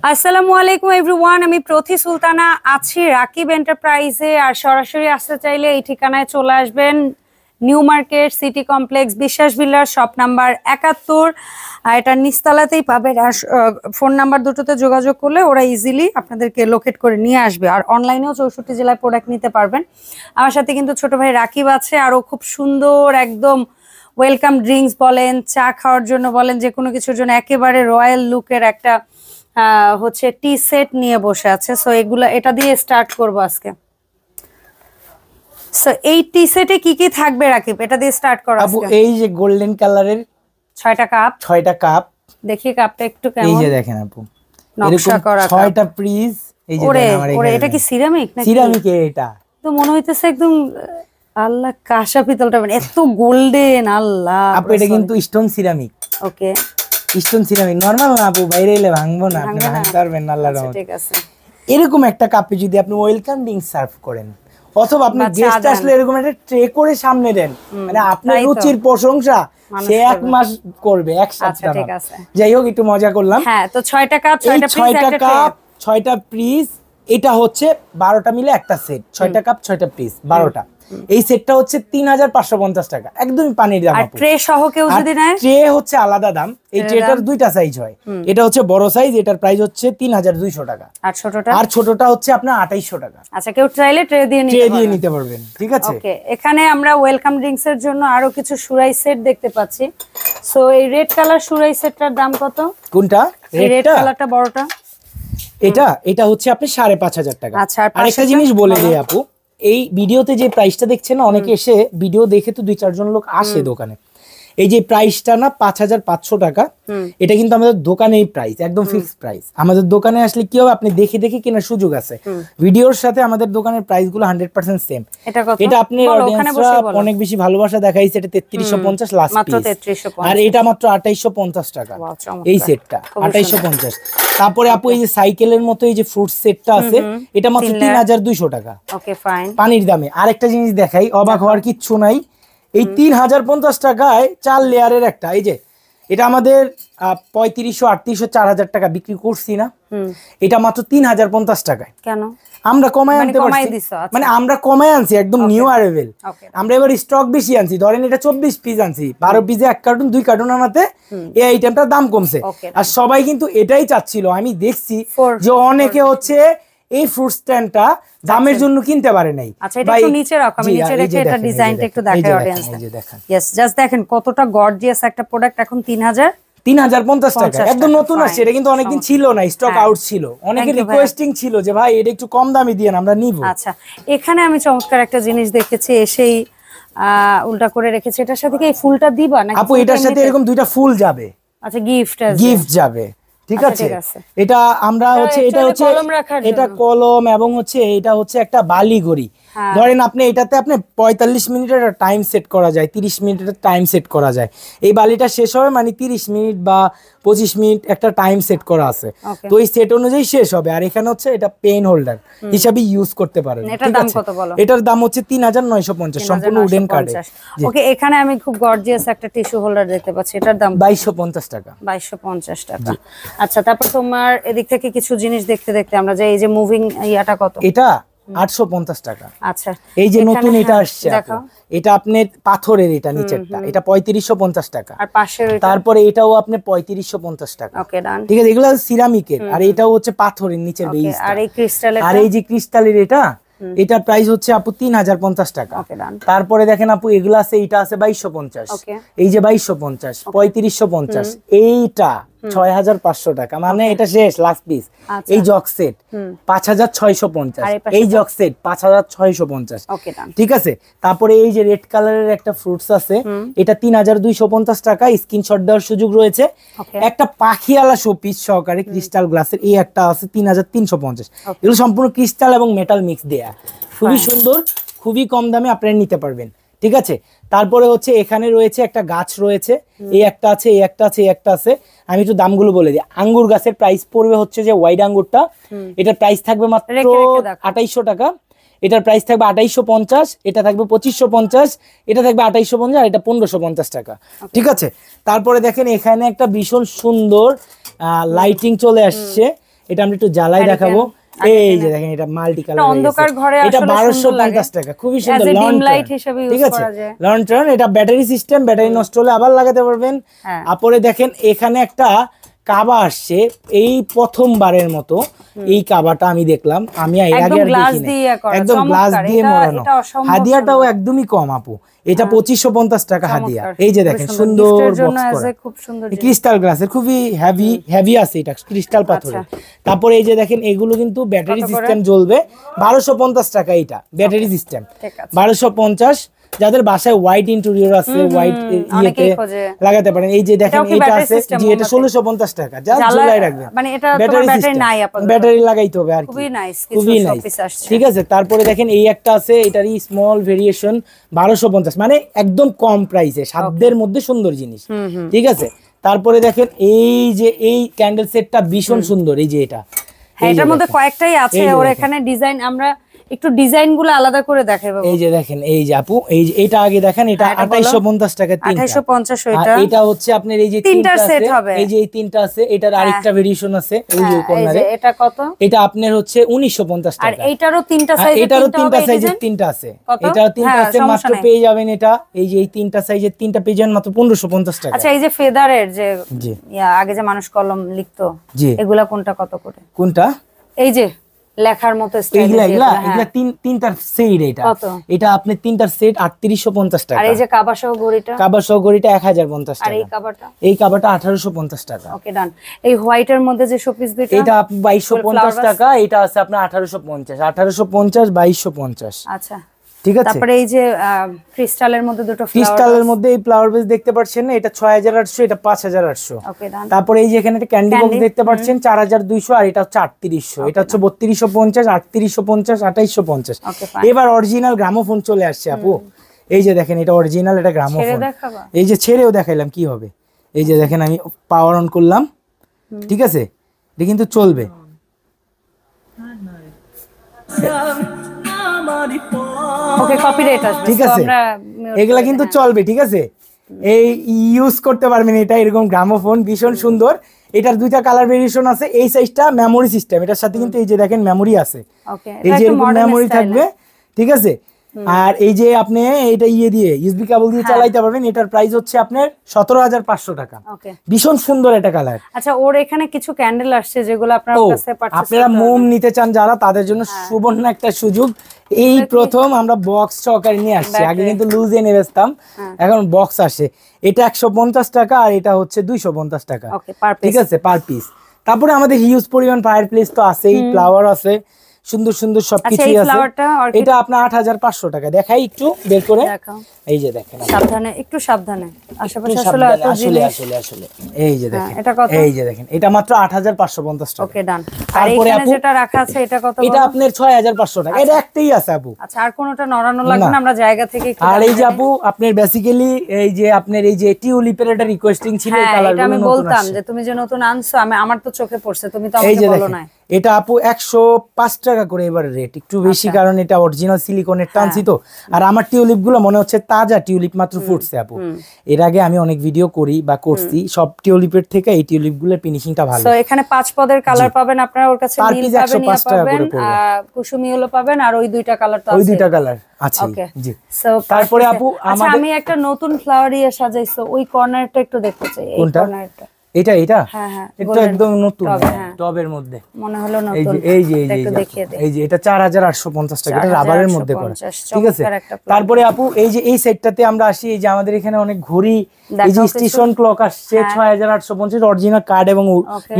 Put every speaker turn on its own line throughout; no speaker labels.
আসসালামু আলাইকুম এভরিওয়ান, আমি প্রথি সুলতানা আছি রাকিব এন্টারপ্রাইজে। আর সরাসরি আসতে চাইলে এই ঠিকানায় চলে আসবেন, নিউ মার্কেট সিটি কমপ্লেক্স, বিশ্বাস বিল্ডার, শপ নাম্বার 71। এটা নিচতলাতেই পাবেন। আর ফোন নাম্বার দুটোতে যোগাযোগ করলে ওরা ইজিলি আপনাদেরকে লোকেট করে নিয়ে আসবে। আর অনলাইনেও 64 জেলায় প্রোডাক্ট নিতে পারবেন। আমার সাথে কিন্তু ছোট ভাই রাকিব আছে, আরও খুব সুন্দর একদম ওয়েলকাম ড্রিঙ্কস বলেন, চা খাওয়ার জন্য বলেন, যে কোনো কিছুর জন্য একেবারে রয়্যাল লুকের একটা হচ্ছে টি সেট নিয়ে বসে আছে। সো এটা দিয়ে স্টার্ট করবো আজকে। সো এই টি সেটে কি কি থাকবে রাকিব, এটা দিয়ে স্টার্ট করো
আপু। এই যে গোল্ডেন কালারের
6টা কাপ,
6টা কাপ
দেখি কাপটা একটু কেমন।
এই যে দেখেন আপু,
নকশা করা
6টা পিস। এই যে
ওরে এটা কি সিরামিক নাকি?
সিরামিক এটা
তো মনে হইতেছে একদম আল্লাহ কাঁসা পিতলটা, মানে এত গোল্ডেন। আল্লাহ
আপু, এটা কিন্তু স্টোন সিরামিক।
ওকে,
স্টোন সিরামিক নরমাল না আপু, বাইরে এলে ভাঙবো না, আপনি ভাঙতে পারবেন না আল্লাহর রহমতে।
ঠিক আছে।
এরকম একটা কাপে যদি আপনি ওয়েলকাম ড্রিঙ্ক সার্ভ করেন, অথবা আপনি গেস্ট আসলে এরকম একটা ট্রে করে সামনে দেন, মানে আপনার রুচির প্রশংসা সে 1 মাস করবে একসাথে।
ঠিক আছে,
যাই হোক, একটু মজা করলাম।
হ্যাঁ, তো 6টা কাপ,
6টা কাপ, 6টা পিস। এটা হচ্ছে 12টা মিলে একটা সেট। 6টা কাপ, 6টা পিস, 12টা। এই সেটটা হচ্ছে 3550 টাকা, একদমই পানির দাম।
আর ট্রে সহ কেউ যদি নেয়,
ট্রে হচ্ছে আলাদা দাম। এই ট্রেটার 2টা সাইজ হয়। এটা হচ্ছে বড় সাইজ, এটার প্রাইস হচ্ছে 3200 টাকা। আর ছোটটা হচ্ছে আপনার 2800 টাকা।
আচ্ছা, কেউ চাইলে ট্রে দিয়ে
নিতে পারবেন। ঠিক আছে।
ওকে, এখানে আমরা ওয়েলকাম ড্রিঙ্কস এর জন্য আরো কিছু সুরাই সেট দেখতে পাচ্ছি। সো এই রেড কালার সুরাই সেটটার দাম কত?
কোনটা?
রেড কালারটা বড়টা।
এটা হচ্ছে আপনি 5500 টাকা।
আচ্ছা,
আর একটা জিনিস বলে দেই আপু, এই ভিডিওতে যে প্রাইসটা দেখছেন না, অনেকে এসে ভিডিও দেখে তো 2-4 জন লোক আসে দোকানে। এই যে প্রাইসটা না 5500 টাকা, এটা কিন্তু আমাদের দোকানেই প্রাইস, একদম ফিক্সড প্রাইস। আমাদের দোকানে আসলে কি হবে, আপনি দেখে দেখে কেনার সুযোগ আছে। ভিডিওর সাথে আমাদের দোকানের প্রাইস গুলো 100% সেম। এটা আপনি অডিয়েন্সরা অনেক বেশি ভালোবাসা দেখাইছে। এটা 3350 লাস্ট পিস, আর এটা মাত্র 2850 টাকা। এই সেটটা 2850। তারপরে আপু, এই যে সাইকেলের মতো এই যে ফ্রুট সেটটা আছে, এটা মাত্র 3200 টাকা।
ওকে, ফাইন,
পানির দামে। আরেকটা জিনিস দেখাই, অবাক হওয়ার কিচ্ছু নাই। এই 3050 টাকায় 4 লেয়ারের একটা, এই যে এটা আমাদের 3500, 3800, 4000 টাকা বিক্রি করছি না, এটা মাত্র 3050 টাকায়।
কেন
আমরা কমায় আনতে পারছি? মানে আমরা কমায় আনছি, একদম নিউ অ্যারাইভেল। আমরা এবার স্টক বেশি আনছি। ধরেন এটা 24 পিস আনছি, 12 পিসে 1 কার্টুন 2 কার্টুন আনাতে এই আইটেমটার দাম কমছে। আর সবাই কিন্তু এটাই চাচ্ছিল। আমি দেখছি যে অনেকে হচ্ছে এই ফ্রুট স্ট্যান্ডটা দামের জন্য কিনতে পারে নাই।
আচ্ছা, এটা একটু নিচে রাখো, আমি নিচে রেখে এটা ডিজাইনটা একটু দেখাই অডিয়েন্সকে। এই যে দেখেন, यस, জাস্ট দেখেন কতটা গর্জিয়াস একটা প্রোডাক্ট। এখন
3050 টাকা, একদম নতুন আসছে। এটা কিন্তু অনেকদিন ছিল না, স্টক আউট ছিল। অনেকে রিকোয়েস্টিং ছিল যে ভাই এটা একটু কম দামে দিয়েন, আমরা নিব।
আচ্ছা, এখানে আমি চমৎকার একটা জিনিস দেখেছি, এসেই উল্টা করে রেখেছি। এটার সাথে কি এই ফুলটা দিবা নাকি?
আপু, এটার সাথে এরকম 2টা ফুল যাবে।
আচ্ছা, গিফট
যাবে। ঠিক আছে। এটা আমরা হচ্ছে এটা কলম, এবং হচ্ছে এটা হচ্ছে একটা বালিগড়ি। ধরেন আপনি এটাতে আপনি 45 মিনিটের টাইম সেট করা যায়, 30 মিনিটের টাইম সেট করা যায়। এই বালিটা শেষ হবে মানে 30 মিনিট বা 25 মিনিট একটা টাইম সেট করা আছে। তো এই সেট অনুযায়ী শেষ হবে। আর এখানে হচ্ছে এটা পেন হোল্ডার হিসাবে ইউজ করতে পারেন।
এটার দাম কত বলো?
এটার দাম হচ্ছে 3950, সম্পূর্ণ উডেন কার্ডে।
ওকে, এখানে আমি খুব গর্জিয়াস একটা টিস্যু হোল্ডার দেখতে পাচ্ছি, এটার দাম
2250 টাকা।
2250 টাকা। আচ্ছা, তারপর তোমার এদিক থেকে কিছু জিনিস দেখতে দেখতে আমরা যে এই যে মুভিং ইয়াটা কত?
এটা 850 টাকা।
আচ্ছা,
এই যে নতুন এটা আসছে, এটা আপনি পাথরের, এটা নিচেরটা, এটা 3550 টাকা।
আর পাশের
তারপরে এটাও আপনি 3550 টাকা।
ওকে, ডান।
ঠিক আছে, এগুলো সিরামিকের, আর এটাও হচ্ছে পাথরের নিচের বেস।
আর এই ক্রিস্টালের,
আর এই যে ক্রিস্টালের এটার প্রাইস হচ্ছে আপু 3050 টাকা। তারপরে দেখেন আপু, এগুলো আছে, এটা আছে 2250, এই যে 2250, 3550, এইটা 6500 টাকা, মানে এটা শেষ লাস্ট পিস। এই জগ সেট 5650, এই জগ সেট 5650। ঠিক আছে। তারপরে এই যে রেড কালারের একটা ফ্রুটস আছে, এটা 3250 টাকা, স্ক্রিনশট দেওয়ার সুযোগ রয়েছে। একটা পাখিয়ালা শোপিস সহকারে ক্রিস্টাল গ্লাসের এই একটা আছে 3350। এগুলো সম্পূর্ণ ক্রিস্টাল এবং মেটাল মিক্স দেয়া, খুবই সুন্দর, খুবই কম দামে আপনারা নিতে পারবেন। ঠিক আছে। তারপরে হচ্ছে এখানে রয়েছে একটা গাছ রয়েছে, এই একটা আছে, এই একটা আছে, এই একটা আছে। আমি একটু দামগুলো বলে দিই। আঙ্গুর গাছের প্রাইস পড়বে হচ্ছে যে হোয়াইট আঙ্গুরটা, এটার প্রাইস থাকবে মাত্র 2800 টাকা। এটার প্রাইস থাকবে 2850, এটা থাকবে 2550, এটা থাকবে 2850, আর এটা 1550 টাকা। ঠিক আছে। তারপরে দেখেন এখানে একটা ভীষণ সুন্দর লাইটিং চলে আসছে। এটা আমরা একটু জ্বালাই দেখাবো। এই যে দেখেন এটা মাল্টি কালার,
অন্ধকার ঘরে
এটা 1250 টাকা, খুবই সুন্দর লং
লাইট হিসেবে ইউজ করা যায়।
লং টার্ন, এটা ব্যাটারি সিস্টেম, ব্যাটারি নষ্ট হলে আবার লাগাতে পারবেন। আপরে দেখেন এখানে একটা কাবা আসছে, এই প্রথমবারের মতো এই কাবাটা আমি দেখলাম, আমি এর আগে আর দেখিনি, একদম গ্লাস দিয়ে মোড়ানো। হাদিয়াটাও একদমই কম আপু, এটা 2550 টাকা হাদিয়া। এই যে দেখেন সুন্দর বক্স করা,
খুব সুন্দর
ক্রিস্টাল গ্লাসের, খুবই হেভি আছে, এটা ক্রিস্টাল পাথরের। তারপরে এই যে দেখেন এগুলো কিন্তু ব্যাটারি সিস্টেম জ্বলবে, 1250 টাকা এটা ব্যাটারি সিস্টেম, 1250। যাদের বাসায় হোয়াইট ইন্টেরিয়র আছে, হোয়াইট ইয়েতে লাগাতে পারেন। এই যে দেখেন এটা আছে, যে এটা 1650 টাকা, জাস্ট ঝুলাই রাখবেন,
মানে এটা ব্যাটারি নাই,
ব্যাটারি লাগাইতে হবে আর কি, খুবই নাইস, ঠিক আছে। তারপরে দেখেন এই একটা আছে, এটারই স্মল ভেরিয়েশন, 1250, মানে একদম কম প্রাইসে, সাধ্যের মধ্যে সুন্দর জিনিস, ঠিক আছে। তারপরে দেখেন এই যে এই ক্যান্ডেল সেটটা ভীষণ সুন্দর, এই যে এটা,
এটার মধ্যে কয়েকটাই আছে, ওর এখানে ডিজাইন আমরা একটু ডিজাইন গুলো আলাদা করে দেখাবো।
এই যে দেখেন, এই যে আপু, এই যে এটা আগে দেখেন, এটা 2850 টাকা,
2850 ওইটা।
এটা হচ্ছে আপনার এই যে
তিনটা সেট হবে,
এই যে এই তিনটা আছে, এটার আরেকটা ভেরিয়েশন আছে ওই যে কর্নারে,
এটা কত?
এটা আপনার হচ্ছে 1950 টাকা।
আর এইটারও তিনটা সাইজের,
এটারও তিনটা সাইজের তিনটা আছে, এটাও তিনটা আছে, মাত্র পেয়ে যাবেন এটা, এই যে এই তিনটা সাইজের তিনটা পেয়ে যাবেন মাত্র 1550 টাকা।
আচ্ছা, এই যে ফেদারের যে আগে যে মানুষ কলম লিখতো, এগুলা কোনটা কত করে?
কোনটা? এই যে
লেখার মতো স্টাইল,
এগুলা তিনটার সেট, এটা আপনি তিনটার সেট 3850 টাকা।
আর এই যে কাবা সহ ঘড়িটা,
1050 টাকা।
আর
এই কাবাটা 1850 টাকা।
ওকে ডান। এই হোয়াইটের মধ্যে যে শোপিস দুইটা,
এটা 2250 টাকা, এটা আছে আপনার 1850, 2250।
আচ্ছা,
ঠিক আছে।
তারপরে এই যে ক্রিস্টালের মধ্যে দুটো ফ্লাওয়ার,
ক্রিস্টালের মধ্যে এই ফ্লাওয়ার বেস দেখতে পাচ্ছেন না, এটা 6800, এটা 5800।
ওকে ডান।
তারপরে এই যে এখানে একটা ক্যান্ডি বক্স দেখতে পাচ্ছেন 4200, আর এটা হচ্ছে 3800, এটা হচ্ছে 3250, 3850, 2850। এবার অরিজিনাল গ্রামোফোন চলে আসছে আপু, এই যে দেখেন এটা অরিজিনাল, এটা গ্রামোফোন, এই যে ছেড়েও দেখাইলাম কি হবে। এই যে দেখেন আমি পাওয়ার অন করলাম, ঠিক আছে, এটা কিন্তু চলবে।
ওকে, কপিরাইট আসবে,
ঠিক আছে, এগুলা কিন্তু চলবে, ঠিক আছে, এই ইউজ করতে পারবেন। এটা এরকম গ্রামোফোন ভীষণ সুন্দর, এটার দুইটা কালার ভেরিয়েশন আছে। এই সাইজটা মেমোরি সিস্টেম, এটার সাথে কিন্তু এই যে দেখেন মেমোরি আছে, এই যে এরকম মেমোরি থাকবে, ঠিক আছে। আর এই যে আপনি এটা দিয়ে ইউএসবি কেবল দিয়ে চালাইতে পারবেন। এটার প্রাইস হচ্ছে আপনার 17500 টাকা। ভীষণ সুন্দর এটা কালার।
আচ্ছা, ওর এখানে কিছু ক্যান্ডেল আসছে যেগুলো আপনার কাছে পারচেজ,
আপনারা মোম নিতে চান যারা, তাদের জন্য সুবর্ণ একটা সুযোগ। এই প্রথম আমরা বক্স সহকারে নিয়ে আসছি, আগে কিন্তু লুজ এনে বেচতাম, এখন বক্স আসে। এটা 150 টাকা, আর এটা হচ্ছে 250 টাকা, ঠিক আছে, পার পিস। তারপরে আমাদের হিউজ পরিমাণ ফায়ার প্লেস তো আছেই, ফ্লাওয়ার আছে, সুন্দর সুন্দর সবকিছু আছে। এটা আপনার 8500 টাকা। দেখাই একটু বের করে, এই যে দেখেন,
সাবধানে, একটু সাবধানে, আশেপাশে
আসলে এই যে দেখেন, এই যে দেখেন, এটা মাত্র 8550 টাকা।
ওকে ডান। আর এখানে যেটা রাখা আছে এটা কত?
এটা আপনার 6500 টাকা। এটা একটাই আছে আপু।
আচ্ছা, আর কোনটা নড়ানো লাগবে না, আমরা জায়গা থেকে একটু।
আর এই যে আপু আপনার বেসিক্যালি এই যে আপনার এই যে টিউলিপের একটা রিকোয়েস্টিং ছিল, এই কালারগুলো
আমি বলতাম যে তুমি যে নতুন আনছো, আমার তো চোখে পড়ছে, তুমি তো আমাকে বলো না।
এটা আপু 105 টাকা করে এবার রেট, একটু বেশি, কারণ এটা অরিজিনাল সিলিকনের টানছি তো। আর আমার টিউলিপ গুলো মনে হচ্ছে তাজা টিউলিপ মাত্র ফুটছে আপু। এর আগে আমি অনেক ভিডিও করি বা করছি, সব টিউলিপের থেকে এই টিউলিপ গুলোর ফিনিশিংটা ভালো।
তো এখানে 5 পদের কালার পাবেন আপনারা, ওর কাছে নীল পাবেন, ইয়া পাবেন, কুসুমি হলো পাবেন, আর ওই দুইটা কালার তো আছে,
ওই দুইটা কালার আছে, জি। তারপরে আপু
আমি একটা নতুন ফ্লাওয়ার দিয়ে সাজাইছো, ওই কর্নারটা একটু দেখতে চাই। এই কর্নারটা,
এটা
হ্যাঁ,
এটা একদম নতুন টবের মধ্যে
মনে হলো নতুন।
এই যে এটা 4850 টাকা, এটা রাবারের মধ্যে করা, ঠিক আছে। তারপরে আপু এই যে এই সেটটাতে আমরা আসি, এই যে আমাদের এখানে অনেক ঘড়ি, এই যে স্টেশন ক্লক আসছে 6850, অরিজিনাল কার্ড এবং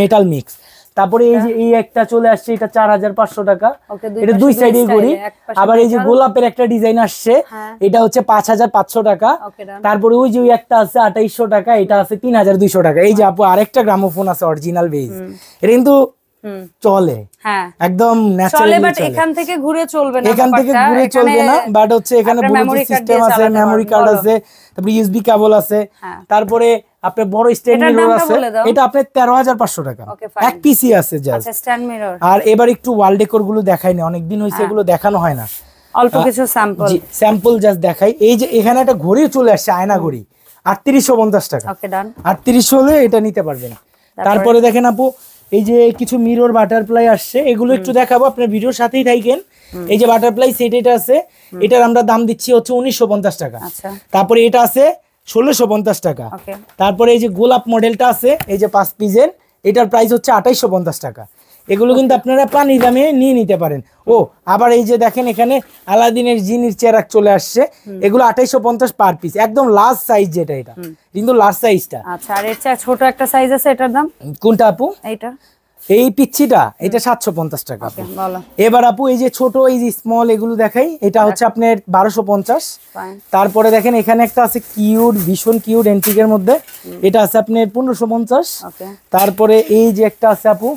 মেটাল মিক্স। তারপরে এই যে এই একটা চলে আসছে, এটা 4500 টাকা, এটা দুই সাইডে ঘড়ি। আবার এই যে গোলাপের একটা ডিজাইন আসছে, এটা হচ্ছে 5500 টাকা। তারপরে ওই যে একটা আছে 2800 টাকা, এটা আছে 3200 টাকা। এই যে আপু আরেকটা গ্রামোফোন আছে অরিজিনাল বেজ, এটা কিন্তু চলে, একদম ন্যাচারালি
বাট এখান থেকে ঘুরে চলবে না,
এখান থেকে ঘুরে চলবে না, বাট হচ্ছে এখানে ব্লুটুথ সিস্টেম আছে, মেমোরি কার্ড আছে, তারপরে ইউএসবি কেবল আছে, তারপরে আপনার বড় স্ট্যান্ড মিরর আছে, এটা আপনার 13500 টাকা, এক পিসি আছে জাস্ট স্ট্যান্ড মিরর। আর এবার একটু ওয়াল ডেকোর গুলো দেখাই না, অনেকদিন হইছে এগুলো দেখানো হয় না,
অল্প কিছু
স্যাম্পল জাস্ট দেখাই। এই যে এখানে একটা ঘড়ি চলে আসছে, আয়না ঘড়ি, 3850 টাকা। ওকে ডান, 3800 হলে এটা নিতে পারবেন। তারপরে দেখেন আপু এই যে কিছু মিরর বাটারফ্লাই আসছে, এগুলো একটু দেখাবো, আপনার ভিডিওর সাথেই থাকেন। এই যে বাটারফ্লাই সেট এটা আছে, এটার আমরা দাম দিচ্ছি হচ্ছে 1950 টাকা। তারপরে এটা আছে 1650 টাকা। তারপরে এই যে গোলাপ মডেলটা আছে, এই যে 5 পিসের, এটার প্রাইস হচ্ছে 2850 টাকা। এগুলো কিন্তু আপনারা পানির দামে নিয়ে নিতে পারেন। ও আবার এই যে দেখেন এখানে আলাদিনের জিনির চেরাক চলে আসছে, এগুলো 2850 পার পিস, একদম লার্জ সাইজ যেটা, এটা কিন্তু লার্জ সাইজটা।
আচ্ছা, আর এর চেয়ে ছোট একটা সাইজ আছে, এটার দাম
কোনটা আপু?
এইটা,
এই পিচ্ছিটা, এটা 750 টাকা। এবার আপু এই যে ছোট, এই যে স্মল, এগুলো দেখাই, এটা হচ্ছে আপনার 1250। তারপরে দেখেন এখানে একটা আছে কিউট, ভীষণ কিউট এন্টিকের মধ্যে, এটা আছে আপনার 1550। তারপরে এই যে একটা আছে আপু,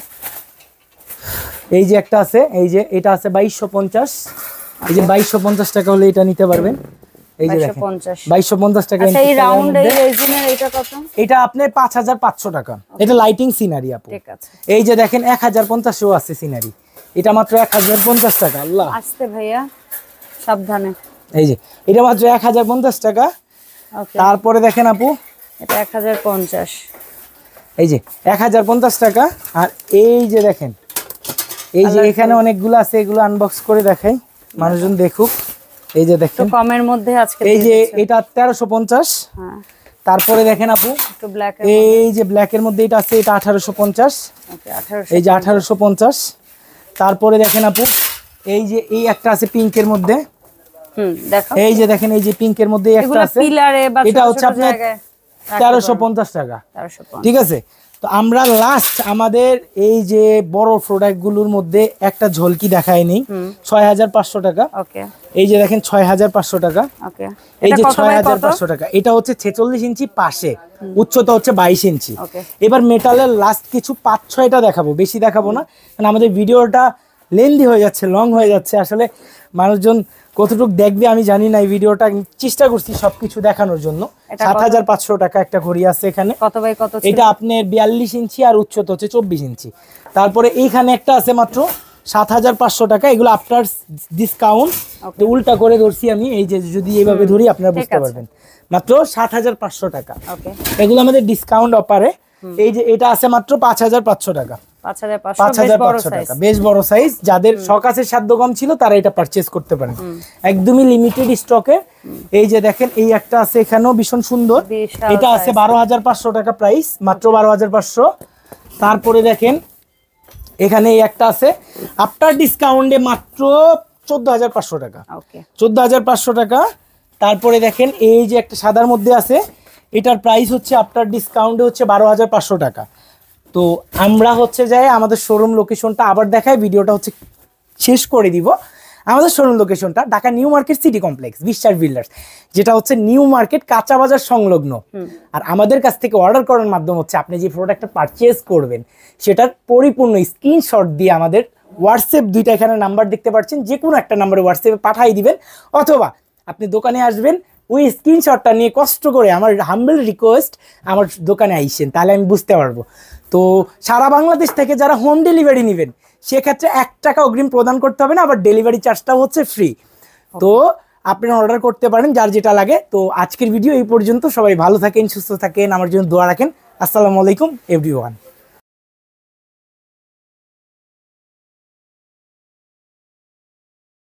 এই যে একটা আছে, এই যে এটা আছে 2250। এই যে 2250 টাকা হলে এটা নিতে পারবেন। এই যে দেখেন 2250 টাকা।
এই রাউন্ড এই রেজিনের এটা কত?
এটা আপনার 5500 টাকা। এটা লাইটিং সিনারি আপু।
ঠিক আছে।
এই যে দেখেন 1050 ও আছে সিনারি, এটা মাত্র 1050 টাকা। আল্লাহ
আস্তে ভাইয়া, সাবধানে।
এই যে এটা মাত্র 1050 টাকা। তারপরে দেখেন আপু,
এটা 1050।
এই যে 1050 টাকা। আর এই যে দেখেন, এই যে এখানে অনেকগুলো আছে, এগুলো আনবক্স করে দেখাই, মানুষজন দেখুক। এই যে দেখেন
কমের মধ্যে আজকে
এই যে এটা 1350। তারপরে দেখেন আপু, এই যে ব্ল্যাক এর মধ্যে এটা আছে, এটা 1850। এই যে 1850। তারপরে দেখেন আপু, এই যে এই একটা আছে পিঙ্কের মধ্যে, এই যে দেখেন এই যে পিঙ্কের মধ্যে একটা আছে, এটা হচ্ছে আপনার 1350 টাকা। ঠিক আছে। তো আমরা লাস্ট আমাদের এই যে বড় প্রোডাক্ট গুলোর মধ্যে একটা ঝলকি দেখায় নেই, 6500 টাকা। এই যে দেখেন 6500 টাকা। এই যে 6500 টাকা, এটা হচ্ছে 46 ইঞ্চি পাশে, উচ্চতা হচ্ছে 22 ইঞ্চি। এবার মেটালের লাস্ট কিছু 5-6টা দেখাবো, বেশি দেখাবো না, কারণ আমাদের ভিডিওটা লেন্দি হয়ে যাচ্ছে, লং হয়ে যাচ্ছে। আসলে মানুষজন কতটুকু দেখবে আমি জানি না, এই ভিডিওটা চেষ্টা করছি সবকিছু দেখানোর জন্য। 7500 টাকা একটা ঘড়ি আছে এখানে, এটা আপনার 42 ইঞ্চি আর উচ্চতা হচ্ছে 24 ইঞ্চি। তারপরে এইখানে একটা আছে মাত্র 7500 টাকা, এগুলো আফটার ডিসকাউন্ট, উল্টা করে ধরছি আমি, এই যে যদি এইভাবে ধরি আপনারা বুঝতে পারবেন, মাত্র 7500 টাকা। এগুলো আমাদের ডিসকাউন্ট অফারে। এই যে এটা আছে মাত্র 5500 টাকা। 5500 টাকা, বেশ বড় সাইজ। যাদের শখ আছে, সাধ্য কম ছিল, তারা এটা পারচেজ করতে পারেন, একদমই লিমিটেড স্টকে। এই যে দেখেন এই একটা আছে, এখানেও ভীষণ সুন্দর, এটা আছে 12500 টাকা প্রাইস, মাত্র 12500। তারপরে দেখেন এখানে এই একটা আছে আফটার ডিসকাউন্টে মাত্র 14500 টাকা। 14500 টাকা। তারপরে দেখেন এই যে একটা সাদার মধ্যে আছে, এটার প্রাইস হচ্ছে আফটার ডিসকাউন্টে হচ্ছে 12500 টাকা। তো আমরা হচ্ছে যাই আমাদের শোরুম লোকেশনটা আবার দেখাই, ভিডিওটা হচ্ছে শেষ করে দিব। আমাদের শোরুম লোকেশনটা Dhaka new market city complex, বিশ্বাস বিল্ডার্স, যেটা হচ্ছে নিউ মার্কেট কাঁচা বাজার সংলগ্ন। আর আমাদের কাছ থেকে অর্ডার করার মাধ্যম হচ্ছে আপনি যে প্রোডাক্টটা পারচেজ করবেন সেটার পরিপূর্ণ স্ক্রিনশট দিয়ে আমাদের হোয়াটসঅ্যাপ, দুইটা এখানে নাম্বার দেখতে পাচ্ছেন, যে কোনো একটা নাম্বারে হোয়াটসঅ্যাপে পাঠিয়ে দিবেন, অথবা আপনি দোকানে আসবেন, ওই স্ক্রিনশটটা নিয়ে কষ্ট করে, আমার হাম্বল রিকোয়েস্ট, আমার দোকানে আইসেন, তাহলে আমি বুঝতে পারবো। তো সারা বাংলাদেশ থেকে যারা হোম ডেলিভারি নেবেন, সেক্ষেত্রে 1 টাকা অগ্রিম প্রদান করতে হবে না, আবার ডেলিভারি চার্জটাও হচ্ছে ফ্রি। তো আপনারা অর্ডার করতে পারেন যার যেটা লাগে। তো আজকের ভিডিও এই পর্যন্ত, সবাই ভালো থাকেন, সুস্থ থাকেন, আমার জন্য দোয়া রাখেন। আসসালামু আলাইকুম এভরিওয়ান।